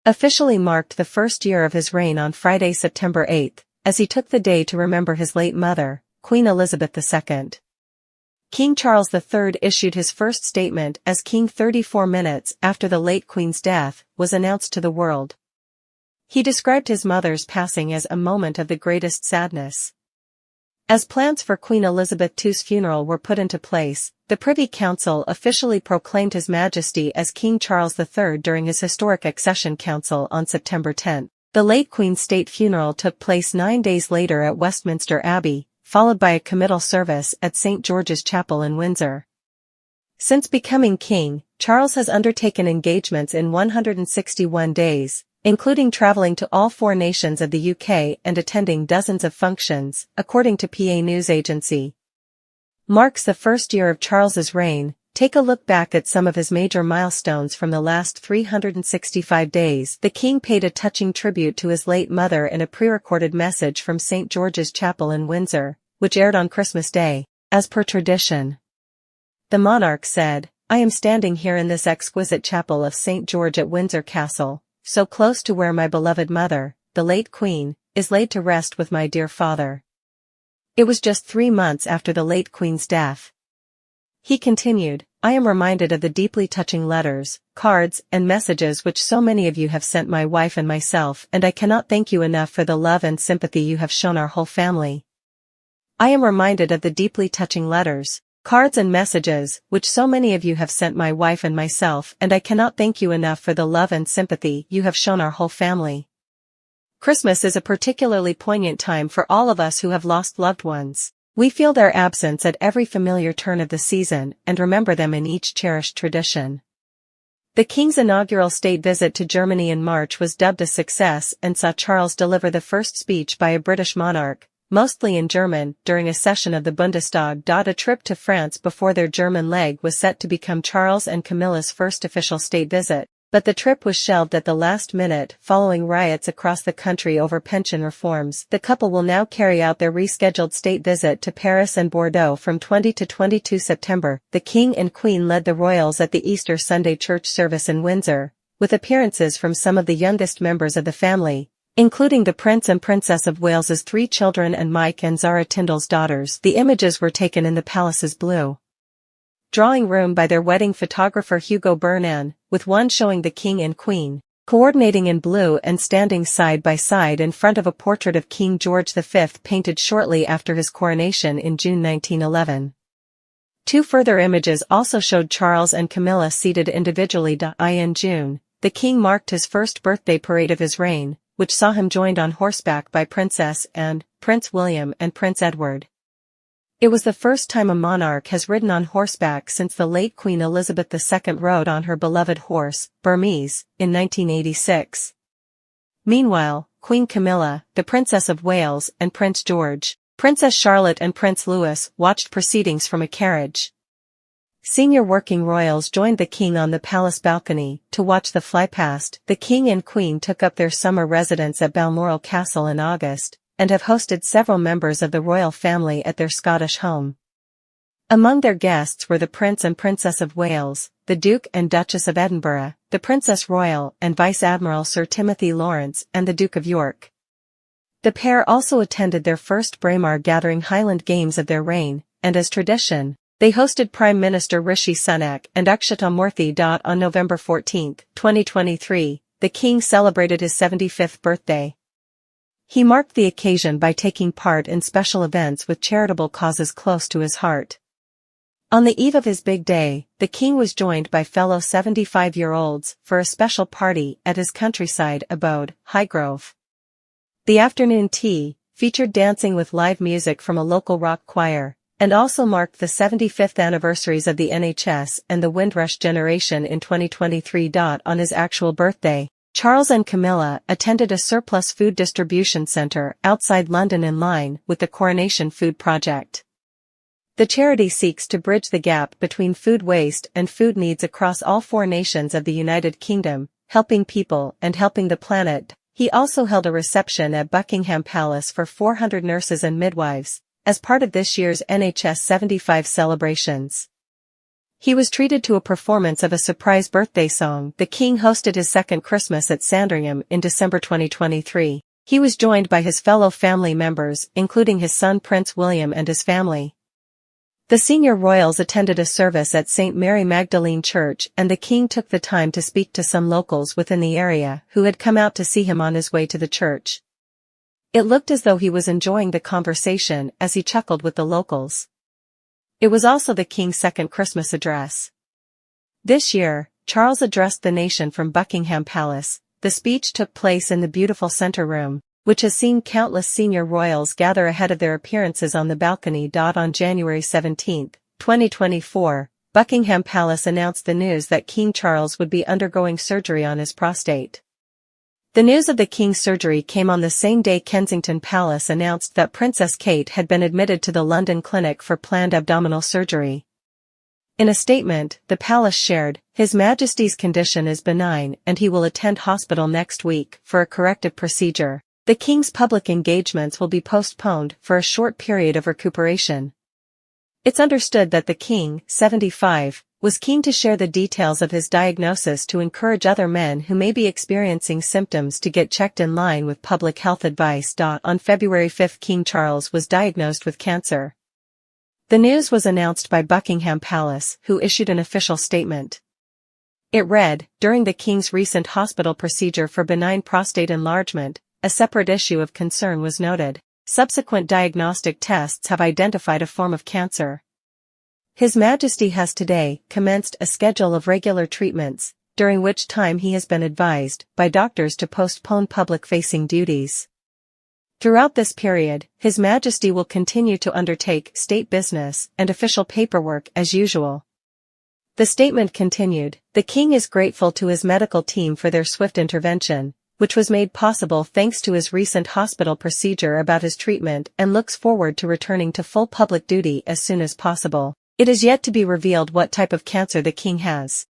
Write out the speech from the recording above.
officially marked the first year of his reign on Friday, September 8, as he took the day to remember his late mother, Queen Elizabeth II. King Charles III issued his first statement as king 34 minutes after the late Queen's death was announced to the world. He described his mother's passing as a moment of the greatest sadness. As plans for Queen Elizabeth II's funeral were put into place, the Privy Council officially proclaimed His Majesty as King Charles III during his historic Accession Council on September 10. The late Queen's state funeral took place 9 days later at Westminster Abbey, followed by a committal service at St. George's Chapel in Windsor. Since becoming king, Charles has undertaken engagements in 161 days, including traveling to all 4 nations of the UK and attending dozens of functions, according to PA News Agency. Marks the first year of Charles's reign. Take a look back at some of his major milestones from the last 365 days. The king paid a touching tribute to his late mother in a pre-recorded message from St. George's Chapel in Windsor, which aired on Christmas Day, as per tradition. The monarch said, "I am standing here in this exquisite chapel of St. George at Windsor Castle, so close to where my beloved mother, the late Queen, is laid to rest with my dear father." It was just 3 months after the late Queen's death. He continued, "I am reminded of the deeply touching letters, cards, and messages which so many of you have sent my wife and myself, and I cannot thank you enough for the love and sympathy you have shown our whole family. I am reminded of the deeply touching letters, cards and messages, which so many of you have sent my wife and myself, and I cannot thank you enough for the love and sympathy you have shown our whole family." Christmas is a particularly poignant time for all of us who have lost loved ones. We feel their absence at every familiar turn of the season and remember them in each cherished tradition. The King's inaugural state visit to Germany in March was dubbed a success and saw Charles deliver the first speech by a British monarch, mostly in German, during a session of the Bundestag. A trip to France before their German leg was set to become Charles and Camilla's first official state visit, but the trip was shelved at the last minute following riots across the country over pension reforms. The couple will now carry out their rescheduled state visit to Paris and Bordeaux from 20 to 22 September. The King and Queen led the royals at the Easter Sunday church service in Windsor, with appearances from some of the youngest members of the family, including the Prince and Princess of Wales's 3 children and Mike and Zara Tyndall's daughters. The images were taken in the palace's blue drawing room by their wedding photographer Hugo Bernan, with one showing the King and Queen coordinating in blue and standing side by side in front of a portrait of King George V painted shortly after his coronation in June 1911. 2 further images also showed Charles and Camilla seated individually. In June, the King marked his first birthday parade of his reign, which saw him joined on horseback by Princess Anne, Prince William and Prince Edward. It was the first time a monarch has ridden on horseback since the late Queen Elizabeth II rode on her beloved horse, Burmese, in 1986. Meanwhile, Queen Camilla, the Princess of Wales, and Prince George, Princess Charlotte and Prince Louis watched proceedings from a carriage. Senior working royals joined the King on the palace balcony to watch the flypast. The King and Queen took up their summer residence at Balmoral Castle in August, and have hosted several members of the royal family at their Scottish home. Among their guests were the Prince and Princess of Wales, the Duke and Duchess of Edinburgh, the Princess Royal and Vice Admiral Sir Timothy Lawrence and the Duke of York. The pair also attended their first Braemar Gathering Highland Games of their reign, and as tradition, they hosted Prime Minister Rishi Sunak and Akshata Murthy. On November 14, 2023, the King celebrated his 75th birthday. He marked the occasion by taking part in special events with charitable causes close to his heart. On the eve of his big day, the King was joined by fellow 75-year-olds for a special party at his countryside abode, Highgrove. The afternoon tea featured dancing with live music from a local rock choir, and also marked the 75th anniversaries of the NHS and the Windrush generation in 2023. On his actual birthday, Charles and Camilla attended a surplus food distribution centre outside London in line with the Coronation Food Project. The charity seeks to bridge the gap between food waste and food needs across all 4 nations of the United Kingdom, helping people and helping the planet. He also held a reception at Buckingham Palace for 400 nurses and midwives, as part of this year's NHS 75 celebrations. He was treated to a performance of a surprise birthday song. The king hosted his second Christmas at Sandringham in December 2023. He was joined by his fellow family members, including his son Prince William and his family. The senior royals attended a service at St. Mary Magdalene Church, and the king took the time to speak to some locals within the area who had come out to see him on his way to the church. It looked as though he was enjoying the conversation as he chuckled with the locals. It was also the king's second Christmas address. This year, Charles addressed the nation from Buckingham Palace. The speech took place in the beautiful centre room, which has seen countless senior royals gather ahead of their appearances on the balcony. On January 17, 2024, Buckingham Palace announced the news that King Charles would be undergoing surgery on his prostate. The news of the king's surgery came on the same day Kensington Palace announced that Princess Kate had been admitted to the London clinic for planned abdominal surgery. In a statement, the palace shared, "His Majesty's condition is benign and he will attend hospital next week for a corrective procedure. The king's public engagements will be postponed for a short period of recuperation." It's understood that the king, 75, was keen to share the details of his diagnosis to encourage other men who may be experiencing symptoms to get checked in line with public health advice. On February 5, King Charles was diagnosed with cancer. The news was announced by Buckingham Palace, who issued an official statement. It read, "During the king's recent hospital procedure for benign prostate enlargement, a separate issue of concern was noted. Subsequent diagnostic tests have identified a form of cancer. His Majesty has today commenced a schedule of regular treatments, during which time he has been advised by doctors to postpone public-facing duties. Throughout this period, His Majesty will continue to undertake state business and official paperwork as usual." The statement continued, "The king is grateful to his medical team for their swift intervention, which was made possible thanks to his recent hospital procedure about his treatment, and looks forward to returning to full public duty as soon as possible. It is yet to be revealed what type of cancer the king has."